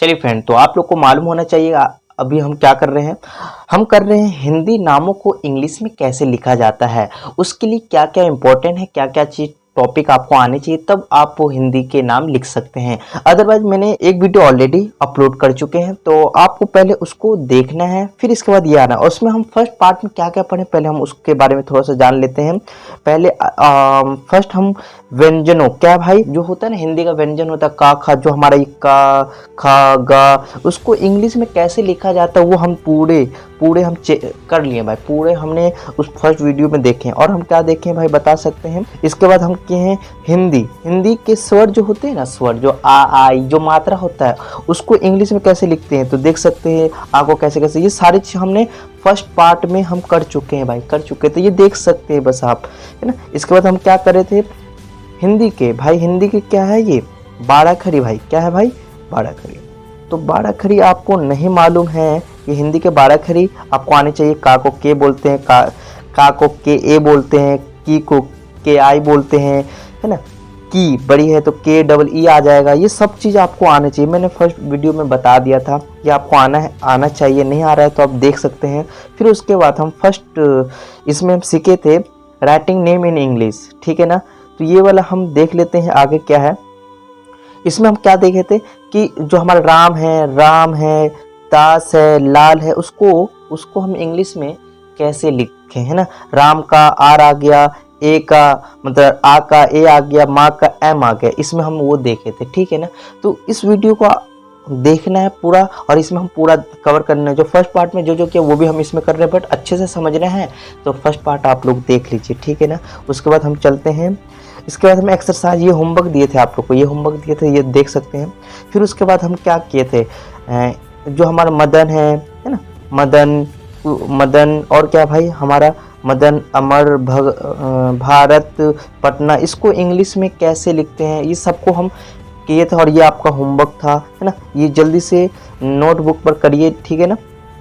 चलिए फ्रेंड, तो आप लोग को मालूम होना चाहिए अभी हम क्या कर रहे हैं। हम कर रहे हैं हिंदी नामों को इंग्लिश में कैसे लिखा जाता है, उसके लिए क्या क्या इंपॉर्टेंट है, क्या क्या चीज टॉपिक आपको आने चाहिए, तब आप वो हिंदी के नाम लिख सकते हैं। अदरवाइज मैंने एक वीडियो ऑलरेडी अपलोड कर चुके हैं, तो आपको पहले उसको देखना है, फिर इसके बाद ये आना। और उसमें हम फर्स्ट पार्ट में क्या क्या पढ़े, पहले हम उसके बारे में थोड़ा सा जान लेते हैं। पहले फर्स्ट हम व्यंजनों, क्या भाई जो होता है ना हिंदी का व्यंजन होता है का खा, जो हमारा ये का खा गा, उसको इंग्लिश में कैसे लिखा जाता है वो हम पूरे हम कर लिए भाई। पूरे हमने उस फर्स्ट वीडियो में देखे हैं। और हम क्या देखे हैं भाई बता सकते हैं। इसके बाद हम किए हैं हिंदी के स्वर जो होते हैं ना, स्वर जो आ आई जो मात्रा होता है उसको इंग्लिश में कैसे लिखते हैं, तो देख सकते हैं आपको कैसे कैसे। ये सारी चीज हमने फर्स्ट पार्ट में हम कर चुके हैं भाई, कर चुके, तो ये देख सकते हैं बस आप, है ना। इसके बाद हम क्या कर रहे थे हिंदी के क्या है ये बाराखरी भाई, क्या है भाई बाराखरी। तो बाराखरी आपको नहीं मालूम है, ये हिंदी के बाराखरी आपको आने चाहिए। का को के बोलते हैं, का को के ए बोलते हैं, की को के आई बोलते हैं, है ना। की बड़ी है तो के डबल ई आ जाएगा। ये सब चीज़ आपको आना चाहिए, मैंने फर्स्ट वीडियो में बता दिया था, ये आपको आना चाहिए। नहीं आ रहा है तो आप देख सकते हैं। फिर उसके बाद हम फर्स्ट इसमें हम सीखे थे राइटिंग नेम इन इंग्लिश, ठीक है ना। तो ये वाला हम देख लेते हैं आगे क्या है। इसमें हम क्या देखे थे कि जो हमारा राम है, दास है, लाल है, उसको हम इंग्लिश में कैसे लिखे, है ना। राम का आर आ गया, ए का मतलब आ का ए आ गया, माँ का एम आ गया, इसमें हम वो देखे थे, ठीक है ना। तो इस वीडियो को देखना है पूरा, और इसमें हम पूरा कवर करना है। जो फर्स्ट पार्ट में जो किया वो भी हम इसमें कर रहे हैं, बट अच्छे से समझना है तो फर्स्ट पार्ट आप लोग देख लीजिए, ठीक है ना। उसके बाद हम चलते हैं। इसके बाद हमें एक्सरसाइज ये होमवर्क दिए थे, आप लोग को ये होमवर्क दिए थे, ये देख सकते हैं। फिर उसके बाद हम क्या किए थे, जो हमारा मदन है ना, मदन और क्या भाई हमारा मदन, अमर, भारत, पटना, इसको इंग्लिश में कैसे लिखते हैं ये सबको हम किए थे। और ये आपका होमवर्क था, है ना। ये जल्दी से नोटबुक पर करिए, ठीक है ना।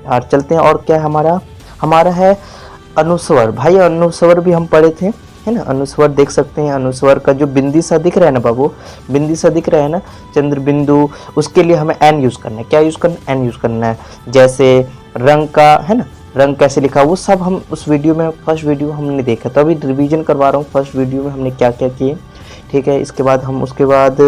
और चलते हैं। और क्या है हमारा है अनुस्वर भाई, अनुस्वर भी हम पढ़े थे, है ना। अनुस्वर देख सकते हैं, अनुस्वर का जो बिंदी सा दिख रहा है ना बाबू, बिंदी सा दिख रहा है ना, चंद्र बिंदु, उसके लिए हमें एन यूज करना है। क्या यूज करना है, एन यूज करना है। जैसे रंग का, है ना, रंग कैसे लिखा वो सब हम उस वीडियो में, फर्स्ट वीडियो हमने देखा। तो अभी रिवीजन करवा रहा हूँ फर्स्ट वीडियो में हमने क्या क्या किए, ठीक है। इसके बाद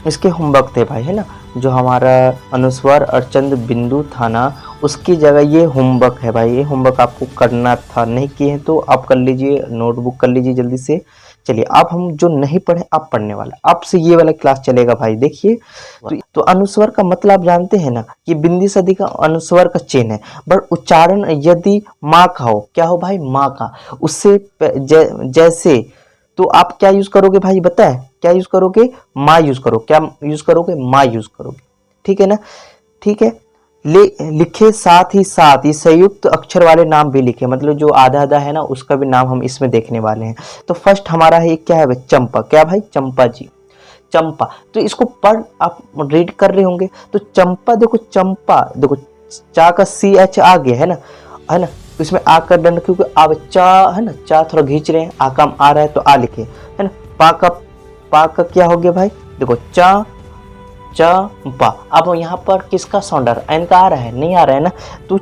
इसके होमवर्क थे भाई, है ना। जो हमारा अनुस्वर और चंद्र बिंदु था ना, उसकी जगह ये होमवर्क है भाई। ये होमवर्क आपको करना था, नहीं किए हैं तो आप कर लीजिए, नोटबुक कर लीजिए जल्दी से। चलिए अब हम जो नहीं पढ़े आप पढ़ने वाला, अब से ये वाला क्लास चलेगा भाई। देखिए तो अनुस्वर का मतलब आप जानते हैं ना, ये बिंदी सदी का अनुस्वर का चिन्ह है। बट उच्चारण यदि माँ का हो, क्या हो भाई माँ का, उससे जैसे तो आप क्या यूज करोगे भाई, बताए क्या यूज करोगे, माँ यूज करो, क्या यूज करोगे, माँ यूज करोगे, ठीक है ना। ठीक है, लिखे साथ ही साथ ये संयुक्त अक्षर वाले नाम भी लिखे, मतलब जो आधा आधा है ना उसका भी नाम हम इसमें देखने वाले हैं। तो फर्स्ट हमारा है क्या है भाई, चंपा, क्या भाई चंपा जी, चंपा। तो इसको पढ़ आप रीड कर रहे होंगे, तो चंपा देखो, चंपा देखो, चा का सी एच आ गया है ना, इसमें आ कर दंड, क्योंकि अब चा है ना, चा थोड़ा खींच रहे हैं, आ काम आ रहा है तो आ लिखे, है ना। पा का क्या हो गया भाई, देखो चंपा। अब यहाँ पर किसका साउंड आ रहा है, एन का आ रहा है, नहीं आ रहा है ना। तो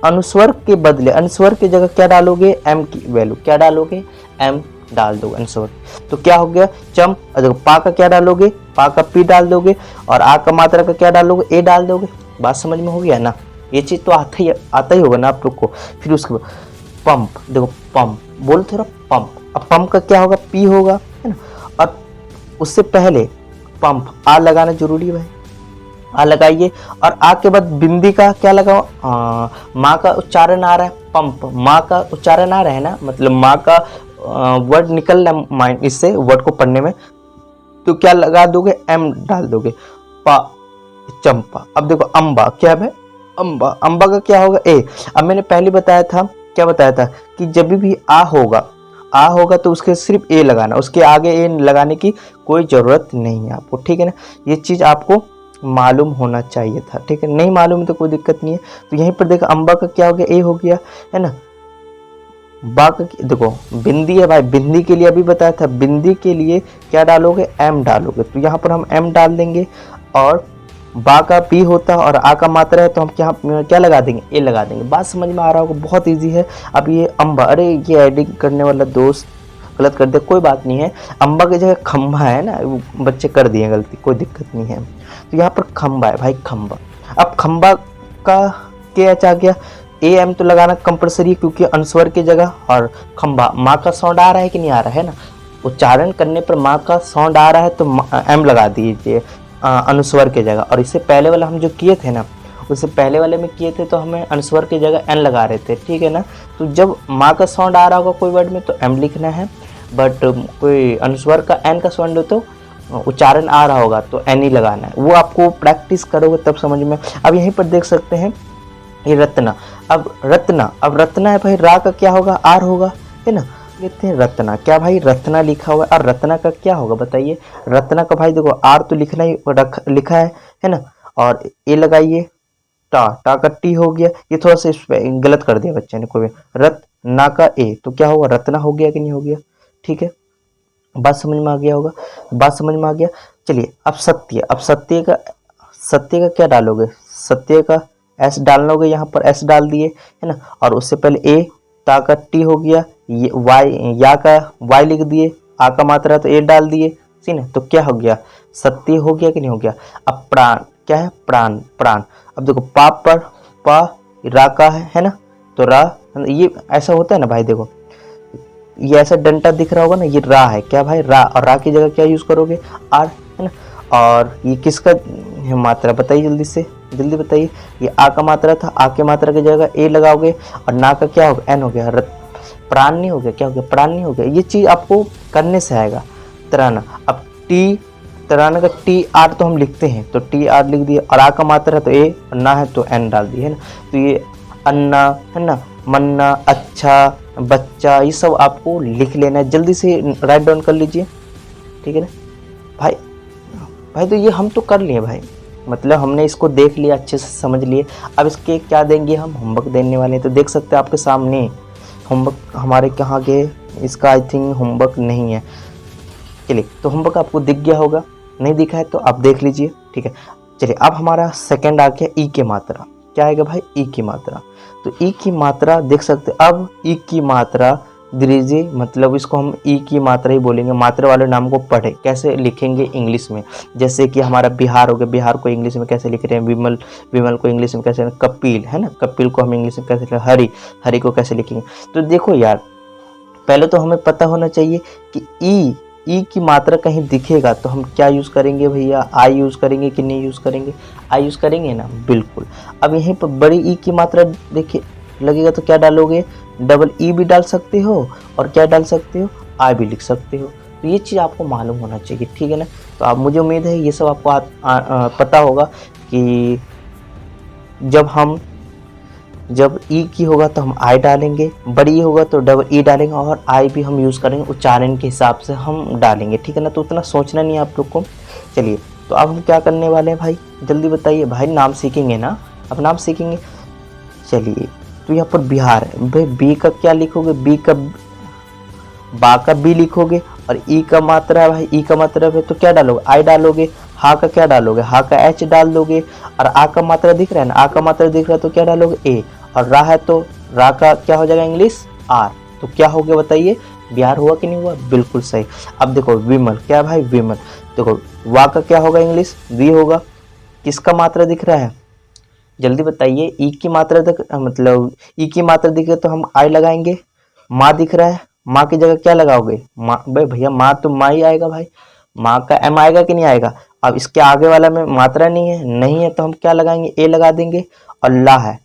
अनुस्वर के बदले, अनुस्वर की जगह क्या डालोगे, एम की वैल्यू क्या डालोगे, एम डाल दो अनुस्वर। तो क्या हो गया चम। देखो पा का क्या डालोगे, पा का पी डाल दोगे, और आ का मात्रा का क्या डालोगे, ए डाल दोगे। बात समझ में हो गया ना, ये चीज तो आता ही होगा ना आप लोग को। फिर उसके बाद पंप, देखो पंप बोल थोड़ा पंप, अब पंप का क्या होगा, पी होगा, है ना। और उससे पहले पंप आ लगाना जरूरी है भाई, आ लगाइए। और आ के बाद बिंदी का क्या लगाओ, माँ का उच्चारण आ रहा है, पंप माँ का उच्चारण आ रहा है ना, मतलब माँ का वर्ड निकल रहा है माइंड इससे वर्ड को पढ़ने में, तो क्या लगा दोगे, एम डाल दोगे, पा चंपा। अब देखो अम्बा, क्या है अम्बा, अम्बा का क्या होगा, ए। अब मैंने पहले बताया था, क्या बताया था कि जब भी आ होगा तो उसके सिर्फ ए लगाना, उसके आगे ए लगाने की कोई ज़रूरत नहीं है आपको, ठीक है ना। ये चीज़ आपको मालूम होना चाहिए था, ठीक है। नहीं मालूम है तो कोई दिक्कत नहीं है। तो यहीं पर देखो अम्बा का क्या हो गया, ए हो गया, है ना। बा का देखो बिंदी है भाई, बिंदी के लिए अभी बताया था, बिंदी के लिए क्या डालोगे, एम डालोगे। तो यहाँ पर हम एम डाल देंगे। और बा का पी होता और आ का मात्रा है तो हम क्या लगा देंगे, ए लगा देंगे। बात समझ में आ रहा होगा, बहुत इजी है। अब ये अम्बा, अरे ये एडिंग करने वाला दोस्त गलत कर दिया, कोई बात नहीं है। अम्बा की जगह खम्बा है ना, वो बच्चे कर दिए गलती, कोई दिक्कत नहीं है। तो यहाँ पर खम्बा है भाई, खम्बा। अब खम्बा का के एच आ गया, ए एम तो लगाना कंपलसरी है क्योंकि अनुस्वर की जगह। और खम्बा, माँ का साउंड आ रहा है कि नहीं आ रहा है ना, उच्चारण करने पर माँ का साउंड आ रहा है तो एम लगा दीजिए अनुस्वर की जगह। और इससे पहले वाला हम जो किए थे ना, उससे पहले वाले में किए थे तो हमें अनुस्वर की जगह एन लगा रहे थे, ठीक है ना। तो जब माँ का साउंड आ रहा होगा कोई वर्ड में तो एम लिखना है, बट कोई अनुस्वर का एन का साउंड हो तो उच्चारण आ रहा होगा तो एन ही लगाना है। वो आपको प्रैक्टिस करोगे तब समझ में। अब यहीं पर देख सकते हैं ये रत्ना। अब रत्ना है भाई, रा का क्या होगा, आर होगा, है ना। कहते हैं रत्ना, क्या भाई रत्ना लिखा हुआ है, और रत्ना का क्या होगा बताइए। रत्ना का भाई देखो आर तो लिखना ही लिखा है ना, और ए लगाइए, टा का टी हो गया। ये थोड़ा सा गलत कर दिया बच्चे ने, कोई रत्ना का ए तो क्या होगा, रत्ना हो गया कि नहीं हो गया, ठीक है। बात समझ में आ गया होगा, बात समझ में आ गया। चलिए अब सत्य, अब सत्य का क्या डालोगे, सत्य का एस डालोगे, यहाँ पर एस डाल दिए, है ना। और उससे पहले ए, ता का टी हो गया, ये वाई, या का वाई लिख दिए, आ का मात्रा तो ए डाल दिए, ठीक है। तो क्या हो गया, सत्य हो गया कि नहीं हो गया। अब प्राण, क्या है, प्राण, प्राण। अब देखो पा पर पा रा का है ना, तो रा, ये ऐसा होता है ना भाई, देखो ये ऐसा डंटा दिख रहा होगा ना, ये रा है, क्या भाई रा, और रा की जगह क्या यूज करोगे, आर, है ना। और ये किसका मात्रा बताइए, जल्दी से जल्दी बताइए। ये आ का मात्रा था, आ के मात्रा की जगह ए लगाओगे, और ना का क्या होगा, एन हो गया, प्राण नहीं हो गया, क्या हो गया, प्राण नहीं हो गया। ये चीज आपको करने से आएगा। तराना, अब टी, तराना का टी आर तो हम लिखते हैं, तो टी आर लिख दिया, और आ का मात्रा है तो ए, और ना है तो एन डाल दिए, है ना। तो ये अन्ना, है ना, मन्ना, अच्छा, बच्चा, ये सब आपको लिख लेना है, जल्दी से राइट डाउन कर लीजिए, ठीक है ना भाई। भाई तो ये हम तो कर लिए भाई, मतलब हमने इसको देख लिया, अच्छे से समझ लिए। अब इसके क्या देंगे हम, होमवर्क देने वाले हैं। तो देख सकते हैं आपके सामने होमवर्क हमारे कहाँ गए, इसका आई थिंक होमवर्क नहीं है। चलिए, तो होमवर्क आपको दिख गया होगा, नहीं दिखा है तो आप देख लीजिए, ठीक है। चलिए अब हमारा सेकंड आ गया ई की मात्रा। क्या आएगा भाई, ई की मात्रा। तो ई की मात्रा देख सकते, अब ई की मात्रा दीजिए, मतलब इसको हम ई की मात्रा ही बोलेंगे। मात्रा वाले नाम को पढ़े, कैसे लिखेंगे इंग्लिश में, जैसे कि हमारा बिहार हो गया, बिहार को इंग्लिश में कैसे लिख रहे हैं, विमल, विमल को इंग्लिश में कैसे, कपिल, है ना, कपिल को हम इंग्लिश में कैसे लिखेंगे, हरि, हरि को कैसे लिखेंगे। तो देखो यार, पहले तो हमें पता होना चाहिए कि ई की मात्रा कहीं दिखेगा तो हम क्या यूज़ करेंगे भैया, आई यूज़ करेंगे कि नहीं यूज़ करेंगे, आई यूज़ करेंगे ना, बिल्कुल। अब यहीं पर बड़ी ई की मात्रा देखिए लगेगा तो क्या डालोगे, डबल ई भी डाल सकते हो, और क्या डाल सकते हो, आई भी लिख सकते हो। तो ये चीज़ आपको मालूम होना चाहिए, ठीक है ना। तो आप, मुझे उम्मीद है ये सब आपको पता होगा कि जब ई की होगा तो हम आई डालेंगे, बड़ी होगा तो डबल ई डालेंगे, और आई भी हम यूज़ करेंगे, उच्चारण के हिसाब से हम डालेंगे, ठीक है ना। तो उतना सोचना नहीं है आप लोग को। चलिए, तो अब हम क्या करने वाले हैं भाई, जल्दी बताइए भाई, नाम सीखेंगे ना, अब नाम सीखेंगे। चलिए, तो यहाँ पर बिहार है भाई, बी का क्या लिखोगे, बी का, बा का बी लिखोगे, और ई का मात्रा है भाई, ई का मतलब है तो क्या डालोगे, आई डालोगे। हा का क्या डालोगे, हा का एच डाल दोगे, और आ का मात्रा दिख रहा है ना, आ का मात्रा दिख रहा है तो क्या डालोगे, ए, और रा है तो रा का क्या हो जाएगा इंग्लिश, आर। तो क्या हो गया बताइए, बिहार हुआ कि नहीं हुआ, बिल्कुल सही। अब देखो विमल, क्या भाई विमल, देखो वा का क्या होगा इंग्लिश, वी होगा। किसका मात्रा दिख रहा है, जल्दी बताइए, ई की मात्रा तक, मतलब ई की मात्रा दिखे तो हम आई लगाएंगे। माँ दिख रहा है, माँ की जगह क्या लगाओगे, माँ, भाई भैया माँ तो माँ ही आएगा भाई, माँ का एम आएगा कि नहीं आएगा। अब इसके आगे वाला में मात्रा नहीं है तो हम क्या लगाएंगे, ए लगा देंगे। और ला है,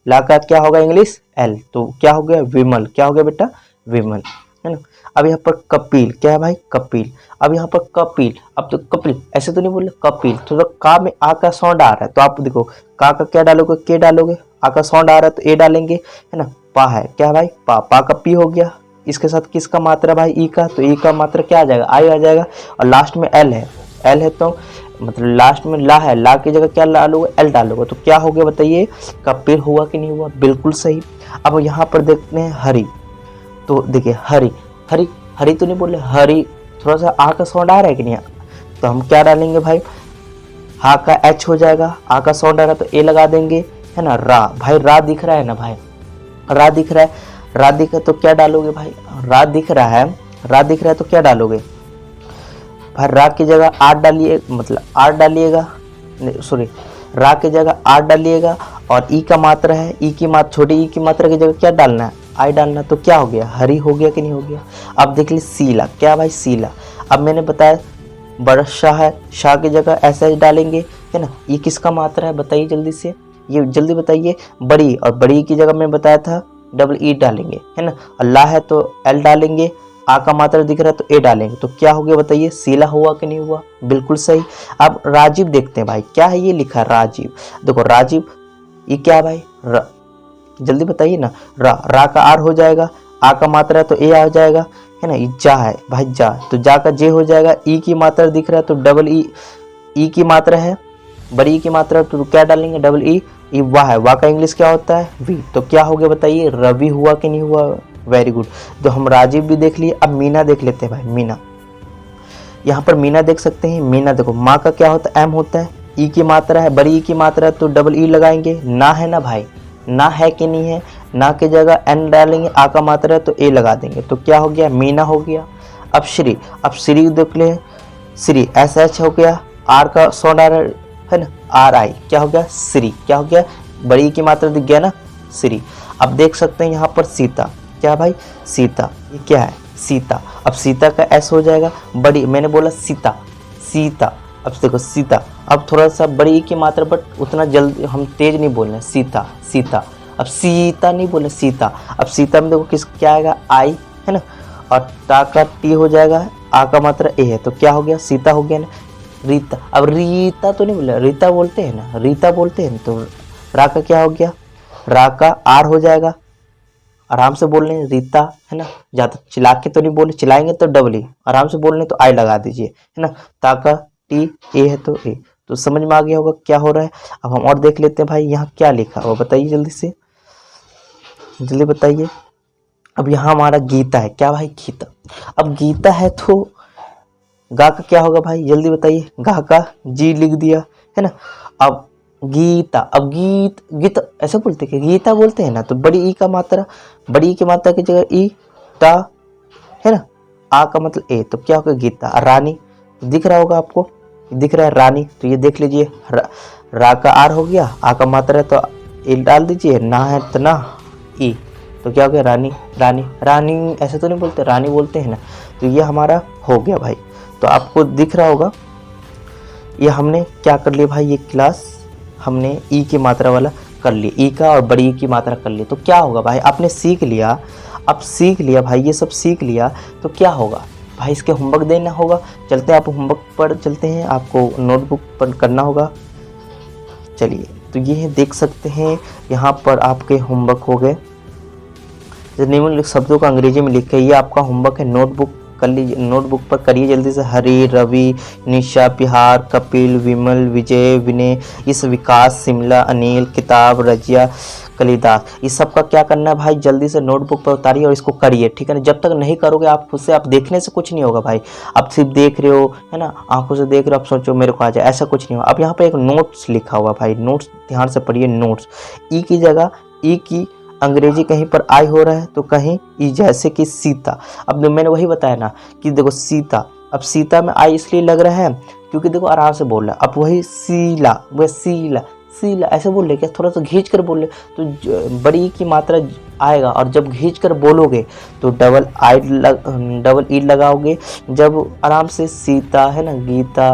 ला का क्या होगा इंग्लिश, एल, तो क्या हो गया विमल, क्या हो गया बेटा, विमल, है ना। अब यहाँ पर कपिल, क्या है भाई, कपिल। अब यहाँ पर कपिल, अब तो कपिल ऐसे तो नहीं बोले, कपिल, तो का में आ का साउंड आ रहा है तो आप देखो का क्या डालोगे, के डालोगे, आ का साउंड आ रहा है तो ए डालेंगे, है ना। पा है, क्या है भाई, पा का पी हो गया। इसके साथ किसका मात्रा भाई, ई का, तो ई का मात्रा क्या आ जाएगा, आई आ जाएगा। और लास्ट में एल है तो मतलब लास्ट में ला है, ला की जगह क्या डालोगे, एल डालोगे। तो क्या हो गया बताइए, कपिल हुआ कि नहीं हुआ, बिल्कुल सही। अब यहाँ पर देखते हैं हरि, तो देखिए हरि, हरि, हरि तो नहीं बोले, हरि, थोड़ा सा आ का साउंड आ रहा है कि नहीं, तो हम क्या डालेंगे भाई, हा का एच हो जाएगा, आ का साउंड आ रहा तो ए लगा देंगे, है ना। रा, भाई रा दिख रहा है ना भाई, रा दिख रहा है, रा दिख रहा है तो क्या डालोगे भाई, रा दिख रहा है, रा दिख रहा है तो क्या डालोगे भाई, रा की जगह आर डालिए, मतलब आर डालिएगा, सॉरी रा की जगह आर डालिएगा, और ई का मात्रा है, ई की मात्रा, छोटी ई की मात्रा की जगह क्या डालना है, आई डालना, तो क्या हो गया, हरी हो गया कि नहीं हो गया। अब देख ली सीला, क्या भाई सीला। अब मैंने बताया बड़ा शाह है, शाह की जगह एस एच डालेंगे, है ना। ये किसका मात्रा है बताइए जल्दी से, ये जल्दी बताइए, बड़ी, और बड़ी की जगह मैं बताया था डबल ई डालेंगे, है ना। अल्लाह है तो एल डालेंगे, आ का मात्रा दिख रहा है तो ए डालेंगे, तो क्या हो गया बताइए, सीला हुआ कि नहीं हुआ, बिल्कुल सही। अब राजीव देखते हैं भाई, क्या है ये लिखा है राजीव, देखो राजीव ये क्या है भाई, जल्दी बताइए ना, रा का आर हो जाएगा, आ का मात्रा है तो ए आ जाएगा, है ना। ये जा है भाई, जा, तो जा का जे हो जाएगा, ई की मात्रा दिख रहा है तो डबल ई की मात्रा है, बड़ी ई की मात्रा तो क्या डालेंगे, डबल ई, वाह है, वाह का इंग्लिश क्या होता है, वी, तो क्या हो गया बताइए, रवि हुआ कि नहीं हुआ, वेरी गुड। तो हम राजीव भी देख लिए, अब मीना देख लेते हैं भाई, मीना, यहाँ पर मीना देख सकते हैं, मीना देखो माँ का क्या होता है, एम होता है, ई की मात्रा है, बड़ी ई की मात्रा है तो डबल ई लगाएंगे, ना है ना भाई, ना है कि नहीं है, ना की जगह एन डालेंगे, आ का मात्रा है तो ए लगा देंगे, तो क्या हो गया, मीना हो गया। अब श्री, अब श्री देख ले, श्री एस एच हो गया, आर का साउंड आ रहा है ना, आर आई, क्या हो गया श्री, क्या हो गया, बड़ी ई की मात्रा दिख गया ना, श्री। अब देख सकते हैं यहाँ पर सीता, क्या भाई सीता, ये क्या है सीता, अब सीता का एस हो जाएगा, बड़ी, मैंने बोला सीता, सीता, अब देखो सीता, अब थोड़ा सा बड़ी ई की मात्रा, बट उतना जल्दी हम तेज नहीं बोलना, सीता सीता, अब सीता नहीं बोलना, सीता। अब सीता में देखो किस क्या आएगा, आई, है ना, और ता का टी हो जाएगा, आ का मात्रा ए है, तो क्या हो गया, सीता हो गया ना। रीता, अब रीता तो नहीं बोला, रीता बोलते हैं ना, रीता बोलते हैं, तो रा का क्या हो गया, रा का आर हो जाएगा, आराम से बोल रहे रीता, है ना, ज़्यादा चिल्ला के तो नहीं बोले, चिल्लाएंगे तो डबल ई, आराम से बोल रहे तो आई लगा दीजिए, है ना। ताका टी ए है तो ए, तो समझ में आ गया होगा क्या हो रहा है। अब हम और देख लेते हैं भाई, यहाँ क्या लिखा हुआ बताइए जल्दी से, जल्दी बताइए। अब यहाँ हमारा गीता है, क्या भाई गीता, अब गीता है तो गा का क्या होगा भाई, जल्दी बताइए, गा का जी लिख दिया, है ना। अब गीता, अब गीत ऐसे बोलते हैं, गीता बोलते हैं ना, तो बड़ी ई का मात्रा, बड़ी ई की मात्रा की जगह ई ता, है ना, आ का मतलब ए, तो क्या होगा गीता। रानी दिख रहा होगा आपको, दिख रहा है रानी, तो ये देख लीजिए, रा का आर हो गया, आ का मात्रा है तो ए डाल दीजिए, ना है तो ना ई, तो क्या हो गया रानी, रानी रानी ऐसे तो नहीं बोलते, रानी बोलते हैं ना, तो ये हमारा हो गया भाई। तो आपको दिख रहा होगा, ये हमने क्या कर लिया भाई, ये क्लास हमने ई की मात्रा वाला कर लिया, ई का और बड़ी ई की मात्रा कर ली, तो क्या होगा भाई, आपने सीख लिया, अब सीख लिया भाई, ये सब सीख लिया, तो क्या होगा भाई, इसके होमवर्क देना होगा। चलते हैं आप होमवर्क पर चलते हैं, आपको नोटबुक पर करना होगा। चलिए, तो ये देख सकते हैं यहाँ पर आपके होमवर्क हो गए, निम्नलिखित शब्दों का अंग्रेजी में लिखे, ये आपका होमवर्क है, नोटबुक कर लीजिए, नोटबुक पर करिए जल्दी से। हरि, रवि, निशा, बिहार, कपिल, विमल, विजय, विनय, इस विकास, शिमला, अनिल, किताब, रजिया, कलिदास, इस सब का क्या करना है भाई, जल्दी से नोटबुक पर उतारिए और इसको करिए, ठीक है ना। जब तक नहीं करोगे आप खुद से, आप देखने से कुछ नहीं होगा भाई, आप सिर्फ देख रहे हो, है ना, आंखों से देख रहे हो, आप सोचो मेरे को आ जाए, ऐसा कुछ नहीं होगा। अब यहाँ पर एक नोट्स लिखा हुआ भाई, नोट्स ध्यान से पढ़िए, नोट्स, ई की जगह ई की अंग्रेजी कहीं पर आई हो रहा है तो कहीं ई, जैसे कि सीता। अब मैंने वही बताया ना कि देखो सीता, अब सीता में आई इसलिए लग रहा है क्योंकि देखो आराम से बोल रहा है। अब वही सीला, वह सीला, सीला ऐसे बोल रहे, क्या थोड़ा सा खींच कर बोल रहे तो बड़ी की मात्रा आएगा, और जब खींच कर बोलोगे तो डबल ई लगाओगे। जब आराम से सीता, है ना, गीता,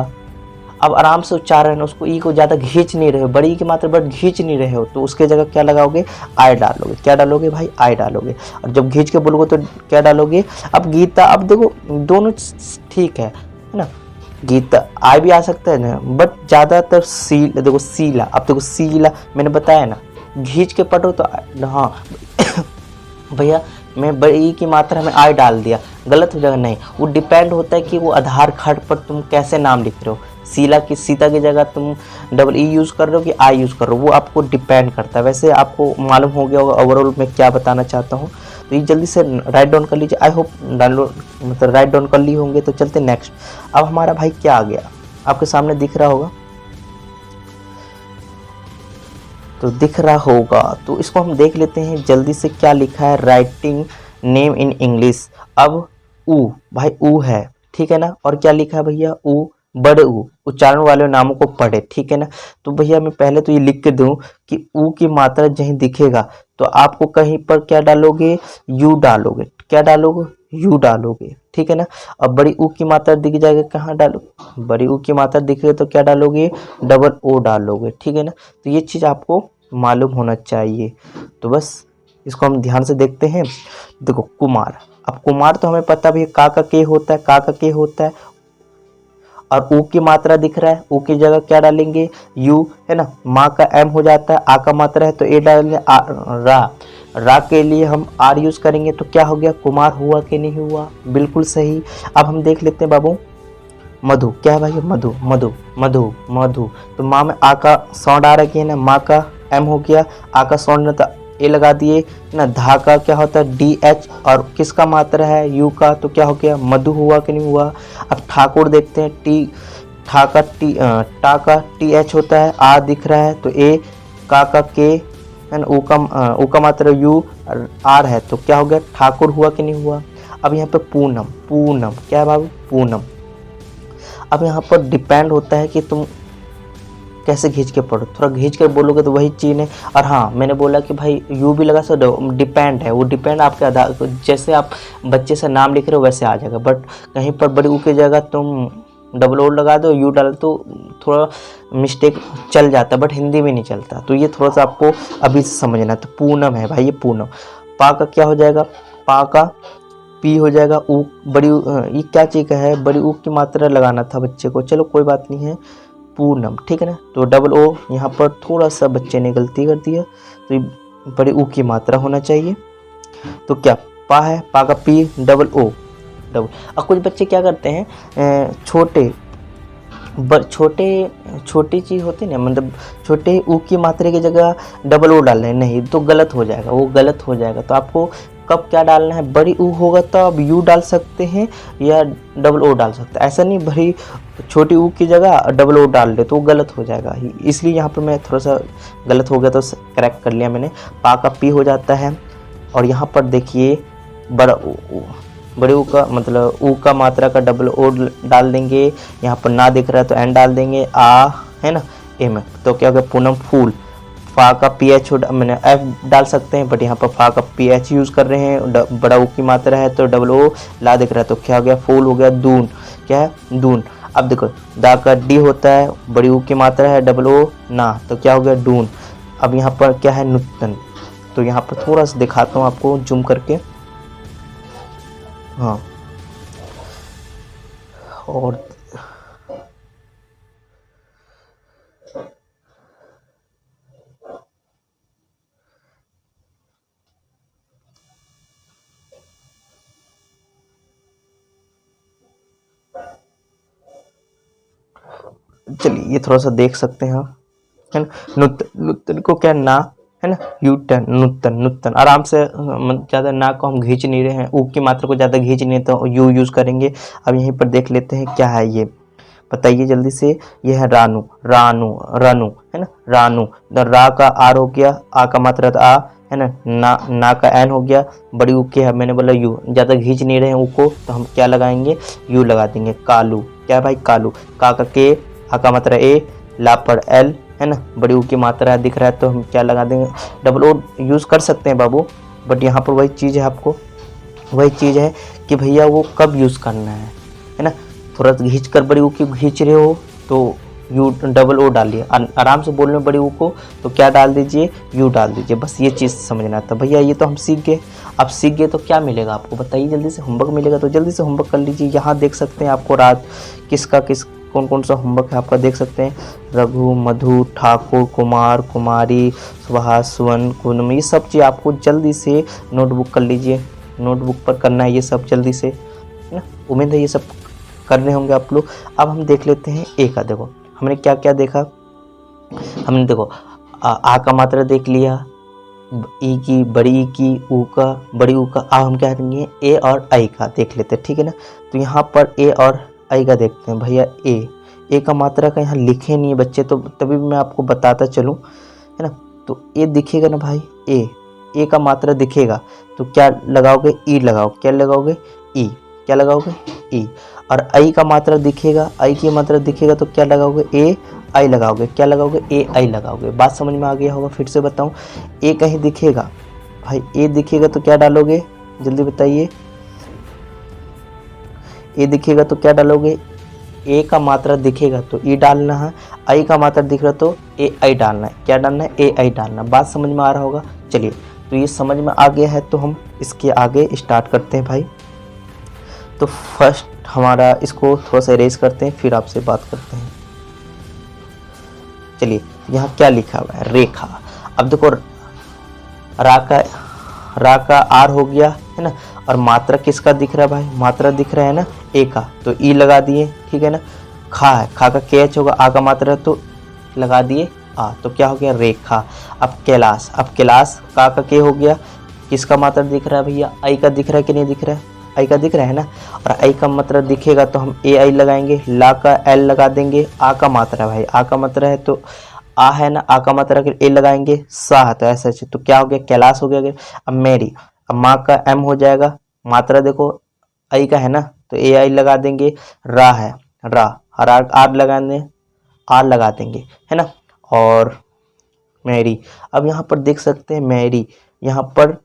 अब आराम से उच्चारण, उसको ई को ज़्यादा खींच नहीं रहे हो, बड़ी की मात्रा बट खींच नहीं रहे हो, तो उसके जगह क्या लगाओगे, आई डालोगे। क्या डालोगे भाई, आई डालोगे। और जब खींच के बोलोगे तो क्या डालोगे, अब गीता, अब देखो दोनों ठीक है ना, गीता आई भी आ सकता है ना, बट ज़्यादातर देखो सीला, अब देखो सीला मैंने बताया ना, खींच के पढ़ो तो हाँ भैया मैं बड़ी की मात्रा में आई डाल दिया, गलत हो जाएगा, नहीं, वो डिपेंड होता है कि वो आधार कार्ड पर तुम कैसे नाम लिख रहे हो, सीता की जगह तुम डबल ई यूज़ कर रहे हो कि आई यूज़ कर रहे हो, वो आपको डिपेंड करता है। वैसे आपको मालूम हो गया होगा ओवरऑल मैं क्या बताना चाहता हूँ, तो ये जल्दी से राइट डाउन कर लीजिए। आई होप डाउनलोड मतलब राइट डाउन कर लिए होंगे। तो चलते नेक्स्ट। अब हमारा भाई क्या आ गया, आपके सामने दिख रहा होगा, तो दिख रहा होगा, तो इसको हम देख लेते हैं जल्दी से क्या लिखा है। Writing name in English. अब ऊ, भाई ऊ है, ठीक है ना। और क्या लिखा है भैया, ऊ, बड़े ऊ, उच्चारण वाले नामों को पढ़े, ठीक है ना। तो भैया मैं पहले तो ये लिख के दूं कि ऊ की मात्रा जहीं दिखेगा तो आपको कहीं पर क्या डालोगे, यू डालोगे। क्या डालोगे, यू डालोगे, ठीक है ना। अब बड़ी ऊ की मात्रा दिख जाएगा, कहाँ डालो, बड़ी ऊ की मात्रा दिखेगी तो क्या डालोगे, डबल ओ डालोगे, ठीक है ना। तो ये चीज़ आपको मालूम होना चाहिए। तो बस इसको हम ध्यान से देखते हैं। देखो कुमार, अब कुमार तो हमें पता भी है, का के होता है, का के होता है। और ऊ की मात्रा दिख रहा है, ऊ की जगह क्या डालेंगे, यू, है ना। माँ का एम हो जाता है, आ का मात्रा है तो ए डालेंगे। रा, रा के लिए हम आर यूज करेंगे तो क्या हो गया, कुमार हुआ कि नहीं हुआ, बिल्कुल सही। अब हम देख लेते हैं बाबू, मधु, क्या है भाई, मधु, मधु, मधु, मधु। तो माँ में आ का साउंड आ रहा है ना, माँ का एम हो गया, आ का साउंड था ए लगा दिए ना। धा का क्या होता है, डी एच, और किसका मात्रा है, यू का, तो क्या हो गया, मधु हुआ कि नहीं हुआ। अब ठाकुर देखते हैं, टी, ठा का टी, टा का टी एच होता है, आ दिख रहा है तो ए, का के, है ना, ऊ का मात्रा यू, आर है तो क्या हो गया, ठाकुर हुआ कि नहीं हुआ। अब यहाँ पे पूनम, पूनम क्या है बाबू, पूनम। अब यहाँ पर डिपेंड होता है कि तुम कैसे खींच के पढ़ो, थोड़ा खींच कर बोलोगे तो वही चीज़ है। और हाँ, मैंने बोला कि भाई यू भी लगा सकते, डिपेंड है, वो डिपेंड आपके आधार, जैसे आप बच्चे से नाम लिख रहे हो वैसे आ जाएगा। बट कहीं पर बड़ी ऊ की जगह तुम डबल ओ लगा दो, यू डाल तो थोड़ा मिस्टेक चल जाता है, बट हिंदी में नहीं चलता। तो ये थोड़ा सा आपको अभी से समझना है। तो पूनम है भाई, ये पूनम। पा का क्या हो जाएगा, पा का पी हो जाएगा। ऊ, बड़ी ये क्या चीज़ का है, बड़ी ऊ की मात्रा लगाना था बच्चे को, चलो कोई बात नहीं है, पूनम, ठीक है ना। तो डबल ओ यहाँ पर थोड़ा सा बच्चे ने गलती कर दिया, तो ये बड़ी ऊ की मात्रा होना चाहिए। तो क्या पा है, पा का पी, डबल ओ, डबल। अब कुछ बच्चे क्या करते हैं, छोटी चीज़ होती है ना, मतलब छोटे ऊ की मात्रा की जगह डबल ओ डाल रहे हैं, नहीं तो गलत हो जाएगा, वो गलत हो जाएगा। तो आपको कब क्या डालना है, बड़ी ऊ होगा तो आप यू डाल सकते हैं या डबल ओ डाल सकते हैं। ऐसा नहीं बड़ी छोटी ऊ की जगह डबल ओ डाल दे तो वो गलत हो जाएगा। इसलिए यहाँ पर मैं थोड़ा सा गलत हो गया तो करेक्ट कर लिया मैंने। पा का पी हो जाता है। और यहाँ पर देखिए बड़ा बड़े ऊ का मतलब ऊ का मात्रा का डबल ओ डाल देंगे। यहाँ पर ना दिख रहा है तो एन डाल देंगे, आ है ना, ए में, तो क्या हो गया, पूनम फूल। फा का पी एच मैंने एफ डाल सकते हैं, बट यहाँ पर फा का पी एच यूज़ कर रहे हैं, बड़ा ऊ की मात्रा है तो डबल ओ, ला दिख रहा है तो क्या हो गया, फूल हो गया। दून, क्या है, दून। अब देखो दा का डी होता है, बड़ी ऊ की मात्रा है, डबल ओ ना, तो क्या हो गया, डून। अब यहाँ पर क्या है, नुतन। तो यहाँ पर थोड़ा सा दिखाता हूँ आपको जूम करके, हाँ। और चलिए ये थोड़ा सा देख सकते हैं, है ना। नुतन को क्या, ना, है ना, यूटन, नुतन, नुतन। आराम से, ज़्यादा ना को हम खींच नहीं रहे हैं, ऊ की मात्रा को ज़्यादा खींच नहीं तो यू यूज़ करेंगे। अब यहीं पर देख लेते हैं क्या है ये, बताइए जल्दी से। ये है रानू, रानू, रानू, है ना, रानू। रा का आर हो गया, आ का मात्रा आ, है ना, ना का एन हो गया, बड़ी ऊ के है, मैंने बोला यू, ज़्यादा खींच नहीं रहे हैं ऊ को तो हम क्या लगाएंगे, यू लगा देंगे। कालू, क्या है भाई, कालू। का के, आ का मात्रा ए, ला पर एल, है ना, बड़ी ऊ की मात्रा दिख रहा है तो हम क्या लगा देंगे, डबल ओ यूज़ कर सकते हैं बाबू। बट यहाँ पर वही चीज़ है, आपको वही चीज़ है कि भैया वो कब यूज़ करना है ना। थोड़ा खींच कर बड़ी ऊ की खींच रहे हो तो यू डबल ओ डालिए। आराम से बोलने बड़ी ऊ को तो क्या डाल दीजिए, यू डाल दीजिए। बस ये चीज़ समझना था भैया। ये तो हम सीख गए। अब सीख गए तो क्या मिलेगा आपको, बताइए जल्दी से। होमवर्क मिलेगा तो जल्दी से होमवर्क कर लीजिए। यहाँ देख सकते हैं आपको रात कौन कौन सा होमवर्क है आपका, देख सकते हैं। रघु, मधु, ठाकुर, कुमार, कुमारी, सुहास, सुवन, कुनम, ये सब चीज़ आपको जल्दी से नोटबुक कर लीजिए। नोटबुक पर करना है ये सब जल्दी से, है ना। उम्मीद है ये सब कर रहे होंगे आप लोग। अब हम देख लेते हैं ए का। देखो हमने क्या क्या देखा, हमने देखो आ का मात्रा देख लिया, ई की, बड़ी ई की, ऊ का, बड़ी ऊ का। अब हम क्या करेंगे, ए और आई का देख लेते हैं, ठीक है ना। तो यहाँ पर ए और आई का देखते हैं भैया। ए का मात्रा का यहाँ लिखे नहीं है बच्चे, तो तभी मैं आपको बताता चलूँ, है ना। तो ए दिखेगा ना भाई, ए का मात्रा दिखेगा तो क्या लगाओगे, ई लगाओ, क्या लगाओगे, ई, क्या लगाओगे, ई। और आई का मात्रा दिखेगा, आई की मात्रा दिखेगा तो क्या लगाओगे, ए आई लगाओगे, क्या लगाओगे, ए आई लगाओगे। बात समझ में आ गया होगा, फिर से बताऊं, ए कहीं दिखेगा भाई, ए दिखेगा तो क्या डालोगे, जल्दी बताइए, ए दिखेगा तो क्या डालोगे, ए का मात्रा दिखेगा तो ई डालना है, आई का मात्रा दिख रहा तो ए आई डालना है, क्या डालना है, ए आई डालना। बात समझ में आ रहा होगा। चलिए, तो ये समझ में आ गया है तो हम इसके आगे स्टार्ट करते हैं भाई। तो फर्स्ट हमारा इसको थोड़ा सा इरेज करते हैं, फिर आपसे बात करते हैं। चलिए, यहाँ क्या लिखा हुआ है, रेखा। अब देखो, रा का आर हो गया है ना, और मात्रा किसका दिख रहा है भाई, मात्रा दिख रहा है ना ए का, तो ई लगा दिए, ठीक है ना। खा है, खा का के एच होगा, आ का मात्रा है तो लगा दिए आ, तो क्या हो गया, रेखा। अब कैलाश, अब कैलाश का के हो गया, किसका मात्रा दिख रहा है भैया, आई का दिख रहा है कि नहीं दिख रहा है, आई का दिख रहा है ना। और आई का मात्रा दिखेगा तो हम ए आई लगाएंगे, ला का एल लगा देंगे, आ का मात्रा भाई, आ का मात्रा है तो आ है ना, आ का मात्रा अगर ए लगाएंगे, सा है तो ऐसा, तो क्या हो गया, कैलाश हो गया। अब मेरी, अब माँ का एम हो जाएगा, मात्रा देखो आई का है ना तो ए आई लगा देंगे, रा है, रा, और आर लगा देंगे, आर लगा देंगे, है ना। और मेरी, अब यहाँ पर देख सकते हैं मेरी, यहाँ पर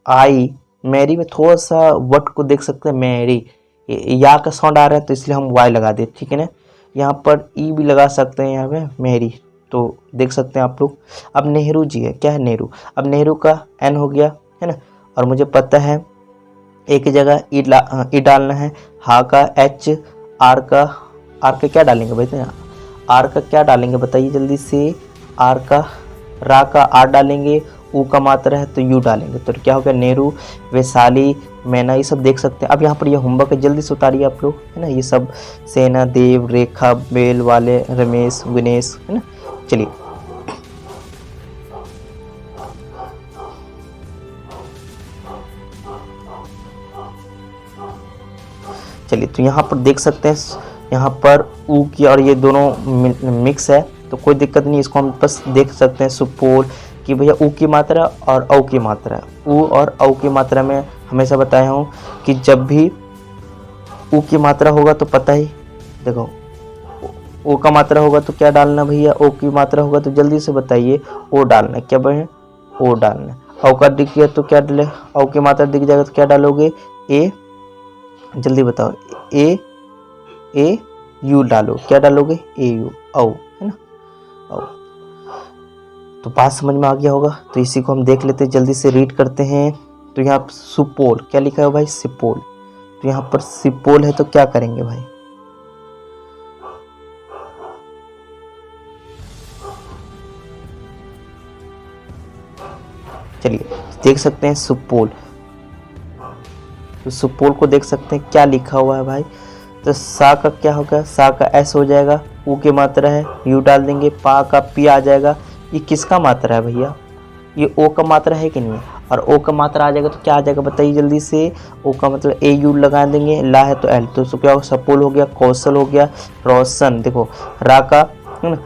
आई, मेरी में थोड़ा सा वट को देख सकते हैं, मेरी, या का साउंड आ रहा है तो इसलिए हम वाई लगा दे, ठीक है ना। यहाँ पर ई भी लगा सकते हैं, यहाँ पे मेरी, तो देख सकते हैं आप लोग। अब नेहरू जी है, क्या है, नेहरू। अब नेहरू का एन हो गया, है ना, और मुझे पता है एक जगह ई डालना है, हा का एच, आर का क्या डालेंगे भाई, आर का क्या डालेंगे बताइए जल्दी से, आर का, रा का आर डालेंगे, ऊ का मात्रा है तो यू डालेंगे, तो क्या हो गया, नेहरू, वैशाली, मैना, ये सब देख सकते हैं। अब यहाँ पर ये होमवर्क है, जल्दी से उतारिए आप लोग, है ना। ये सब सेना, देव, रेखा, बेल वाले, रमेश, गणेश, है ना। चलिए, तो यहाँ पर देख सकते हैं, यहाँ पर ऊ की और ये दोनों मिक्स है तो कोई दिक्कत नहीं, इसको हम बस देख सकते हैं सुपोल कि भैया ऊ की मात्रा और औ की मात्रा है। ऊ और औ की मात्रा में हमेशा बताया हूँ कि जब भी ऊ की मात्रा होगा तो पता ही, देखो ओ का मात्रा होगा तो क्या डालना भैया, ओ की मात्रा होगा तो जल्दी से बताइए, ओ डालना, क्या बने, ओ डालना। औ का दिख गया तो क्या डाले, औ की मात्रा दिख जाएगा तो क्या डालोगे, ए, जल्दी बताओ, ए यू डालो, क्या डालोगे, ए यू, औ, है ना, औ। तो बात समझ में आ गया होगा। तो इसी को हम देख लेते हैं, जल्दी से रीड करते हैं। तो यहाँ सुपोल, क्या लिखा है भाई, सिपोल। तो यहाँ पर सिपोल है तो क्या करेंगे भाई, चलिए देख सकते हैं सुपोल। तो सुपोल को देख सकते हैं क्या लिखा हुआ है भाई, तो सा का क्या होगा, सा का एस हो जाएगा, ऊ की मात्रा है, यू डाल देंगे, पा का पी आ जाएगा। ये किसका मात्रा है भैया, ये ओ का मात्रा है कि नहीं है, और ओ का मात्रा आ जाएगा तो क्या आ जाएगा बताइए जल्दी से, ओ का मतलब ए यू लगा देंगे, ला है तो एल, तो क्या होगा, सपोल हो गया, कौशल हो गया, रोशन। देखो रा का है ना,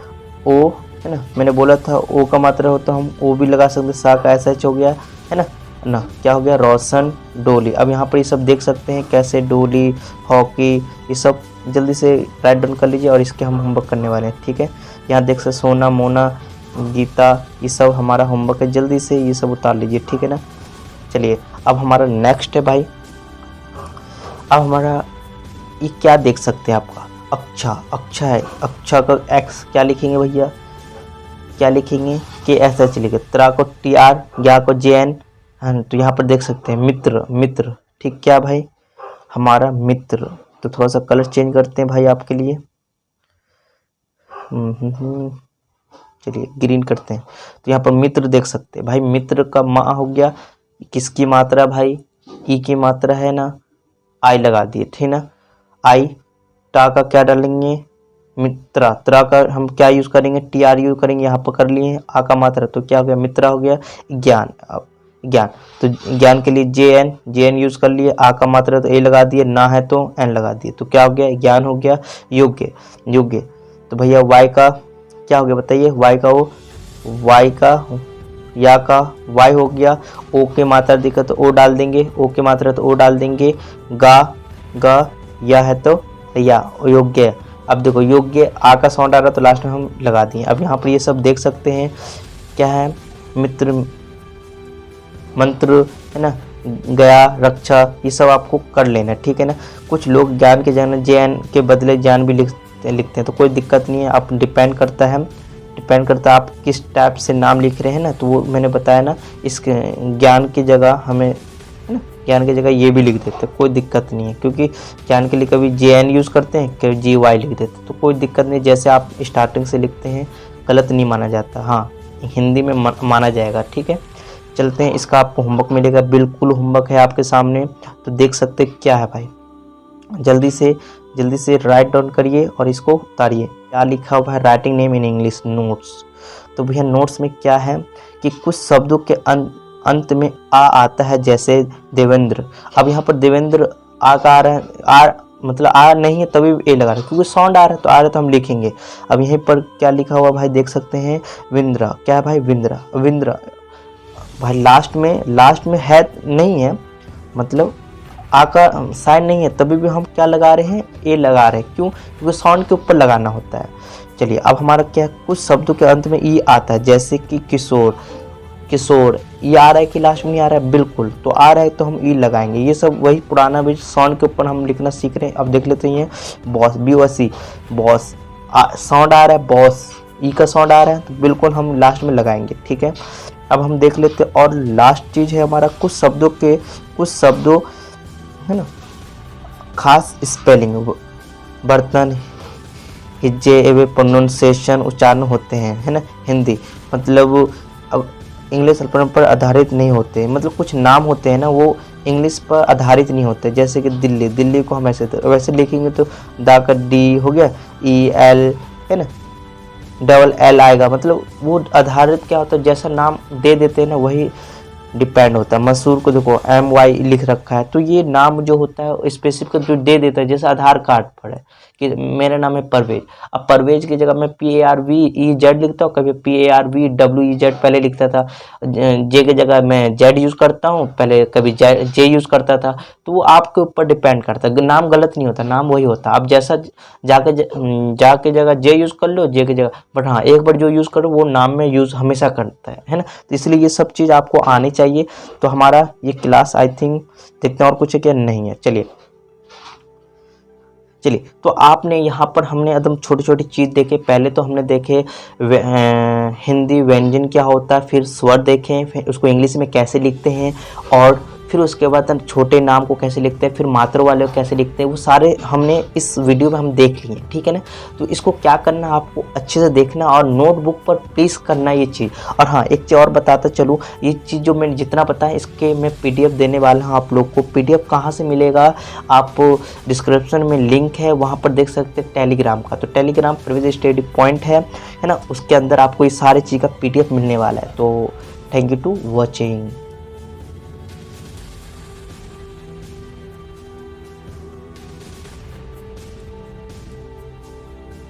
ओ है ना, मैंने बोला था ओ का मात्रा हो तो हम ओ भी लगा सकते, सा का एस एच हो गया, है ना, क्या हो गया, रोशन, डोली। अब यहाँ पर ये सब देख सकते हैं कैसे, डोली, हॉकी, ये सब जल्दी से राइट डाउन कर लीजिए और इसके हम होमवर्क करने वाले हैं, ठीक है। यहाँ देख सकते सोना, मोना, गीता, ये सब हमारा होमवर्क है, जल्दी से ये सब उतार लीजिए, ठीक है ना। चलिए, अब हमारा नेक्स्ट है भाई, अब हमारा ये क्या देख सकते हैं आपका, अक्षा, अक्षा है, अक्षा का एक्स क्या लिखेंगे भैया, क्या लिखेंगे, के एस एच लिखे, त्रा को टी आर, ज्ञा को जे एन, तो यहाँ पर देख सकते हैं मित्र, मित्र, ठीक, क्या भाई, हमारा मित्र। तो थोड़ा सा कलर चेंज करते हैं भाई आपके लिए, चलिए ग्रीन करते हैं। तो यहाँ पर मित्र देख सकते हैं भाई, मित्र का माँ हो गया, किसकी मात्रा भाई, ई की मात्रा है ना, आई लगा दिए, ठीक ना। आई, टा का क्या डालेंगे, मित्रा, त्रा का हम क्या यूज करेंगे, टी आर यूज करेंगे, यहाँ पर कर लिए। आ का मात्रा तो क्या हो गया, मित्रा हो गया। ज्ञान, ज्ञान, तो ज्ञान के लिए जे एन यूज कर लिए। आ का मात्रा तो ए लगा दिए, ना है तो एन लगा दिए, तो क्या हो गया, ज्ञान हो गया। योग्य, योग्य, तो भैया वाई का क्या हो गया बताइए, वाई का वो वाई का या का वाई हो गया, ओ के मात्रा दिखा तो ओ डाल देंगे, ओ के मात्रा तो ओ डाल देंगे, गा गा या है तो या, योग्य। अब देखो योग्य आ का साउंड आ रहा तो लास्ट में हम लगा दिए। अब यहाँ पर ये सब देख सकते हैं क्या है, मित्र, मंत्र, है ना, गया, रक्षा, ये सब आपको कर लेना, ठीक है ना। कुछ लोग ज्ञान के जगह ज्ञान के बदले ज्ञान भी लिखते हैं तो कोई दिक्कत नहीं है, आप डिपेंड करता है आप किस टाइप से नाम लिख रहे हैं ना। तो वो मैंने बताया ना, इस ज्ञान की जगह हमें, है ना, ज्ञान की जगह ये भी लिख देते हैं, कोई दिक्कत नहीं है, क्योंकि ज्ञान के लिए कभी JN यूज़ करते हैं, कभी GY लिख देते हैं, तो कोई दिक्कत नहीं। जैसे आप स्टार्टिंग से लिखते हैं गलत नहीं माना जाता, हाँ हिंदी में माना जाएगा, ठीक है। चलते हैं, इसका आपको होमवर्क मिलेगा, बिल्कुल होमवर्क है आपके सामने, तो देख सकते क्या है भाई। जल्दी से राइट डाउन करिए और इसको उतारिए। क्या लिखा हुआ है, writing name in English notes. तो भैया नोट्स में क्या है कि कुछ शब्दों के अंत में आ आता है, जैसे देवेंद्र। अब यहाँ पर देवेंद्र आ का आ रहा है, आ मतलब आ नहीं है तभी ए लगा रहे हैं, क्योंकि साउंड आ रहा है तो आ रहा है तो हम लिखेंगे। अब यहीं पर क्या लिखा हुआ भाई देख सकते हैं, विंद्रा। क्या है भाई, विंद्रा भाई। लास्ट में है नहीं है, मतलब आ का साइन नहीं है, तभी भी हम क्या लगा रहे हैं, ए लगा रहे हैं। क्यों, क्योंकि साउंड के ऊपर लगाना होता है। चलिए अब हमारा क्या, कुछ शब्दों के अंत में ई आता है, जैसे कि किशोर, ई आ रहा है कि लास्ट में नहीं आ रहा है, बिल्कुल तो आ रहा है तो हम ई लगाएंगे। ये सब वही पुराना भी साउंड के ऊपर हम लिखना सीख रहे हैं। अब देख लेते हैं, बॉस, BOSS, बॉस, साउंड आ रहा है, बॉस, ई का साउंड आ रहा है तो बिल्कुल हम लास्ट में लगाएंगे, ठीक है। अब हम देख लेते हैं, और लास्ट चीज़ है हमारा, कुछ शब्दों है ना, खास स्पेलिंग, बर्तन, हिज्जे एवं प्रोनाउंसिएशन, उच्चारण होते हैं, है ना। हिंदी मतलब अब इंग्लिश अल्फाबेट पर आधारित नहीं होते, मतलब कुछ नाम होते हैं ना वो इंग्लिश पर आधारित नहीं होते। जैसे कि दिल्ली को हम वैसे लिखेंगे तो दा का D हो गया, EL, है ना, DL आएगा, मतलब वो आधारित क्या होता है, जैसा नाम दे देते हैं ना वही डिपेंड होता है। मसूर को देखो MY लिख रखा है, तो ये नाम जो होता है स्पेसिफिक जो दे देता है, जैसे आधार कार्ड पर है कि मेरा नाम है परवेज। अब परवेज की जगह मैं PARVEZ लिखता हूँ, कभी PARVWEZ पहले लिखता था, जे की जगह मैं Z यूज़ करता हूँ, पहले कभी J यूज़ करता था। तो वो आपके ऊपर डिपेंड करता है, नाम गलत नहीं होता, नाम वही होता है। आप जैसा जाके जगह J यूज़ कर लो, J की जगह, बट हाँ एक बार जो यूज़ करो वो नाम में यूज़ हमेशा करता है ना। तो इसलिए ये सब चीज़ आपको आनी चाहिए। तो हमारा ये क्लास आई थिंक, देखते हैं और कुछ है क्या, नहीं है। चलिए तो आपने यहाँ पर हमने एकदम छोटी छोटी चीज़ देखे। पहले तो हमने देखे हिंदी व्यंजन क्या होता है, फिर स्वर देखें, फिर उसको इंग्लिश में कैसे लिखते हैं, और फिर उसके बाद हम छोटे नाम को कैसे लिखते हैं, फिर मात्रा वाले को कैसे लिखते हैं, वो सारे हमने इस वीडियो में हम देख लिए, ठीक है ना। तो इसको क्या करना, आपको अच्छे से देखना और नोटबुक पर प्लीज़ करना ये चीज़। और हाँ एक चीज़ और बताता चलूँ, ये चीज़ जो मैंने जितना बताया इसके मैं PDF देने वाला हूँ आप लोग को। PDF कहाँ से मिलेगा, आप डिस्क्रिप्शन में लिंक है वहाँ पर देख सकते हैं टेलीग्राम का। तो टेलीग्राम प्रवेश स्टडी पॉइंट है ना, उसके अंदर आपको ये सारी चीज़ का PDF मिलने वाला है। तो थैंक यू टू वॉचिंग।